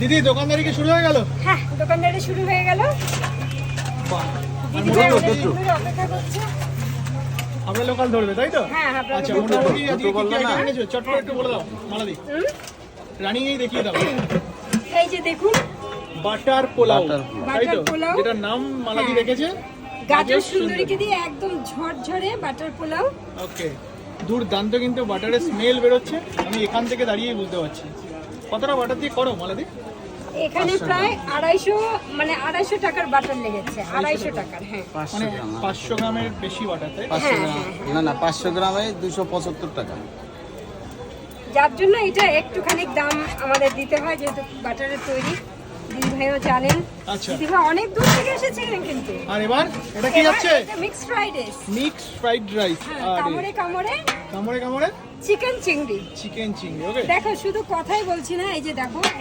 দিদি দোকানদারি কি শুরু হয়ে গেল? হ্যাঁ, দোকানদারি শুরু হয়ে গেল। বাহ, দিদি ভাই অনেক দিন ধরে অপেক্ষা করছে। আমরা লোকাল ধরবে তাই তো? হ্যাঁ, আপনারা আচ্ছা, local মোটামুটি আজকে কি বলবে কি না? আইটেম এনেছো? চট করে একটু বলে দাও মালাদি। রানিং এই দেখিয়ে দাও। এই যে দেখুন, বাটার পোলাও, বাটার তাই তো? বাটার পোলাও। যেটার নাম মালাদি হ্যাঁ। রেখেছে গাজর সুন্দরীকে দিয়ে একদম ঝরঝরে বাটার পোলাও। ওকে, দুর্দান্ত কিন্তু বাটারের স্মেল বেরোচ্ছে, আমি এখান থেকে দাঁড়িয়েই বুঝতে পারছি। কতটা বাটার দিয়ে করো মালাদি? এখানে প্রায় 250 টাকার বাটার লেগেছে, 250 টাকার। হ্যাঁ, 500 মানে গ্রাম 500 গ্রামের বেশি বাটার, তাই তো? 500 গ্রাম না 500 গ্রামে 275 টাকা। যার জন্য এটা একটুখানি দাম আমাদের দিতে হয়, যেহেতু বাটারের তৈরি। দিদি ভাইও জানেন, আচ্ছা, দিদি ভাই অনেক দূর থেকে এসেছিলেন কিন্তু। আর এবার এটা কি যাচ্ছে? Mixed fried rice. Mix fried rice, কামড়ে কামড়ে কামড়ে কামড়ে চিকেন চিংড়ি। চিকেন চিংড়ি। ওকে, দেখো, শুধু কথাই বলছি না, এই যে দেখো, এই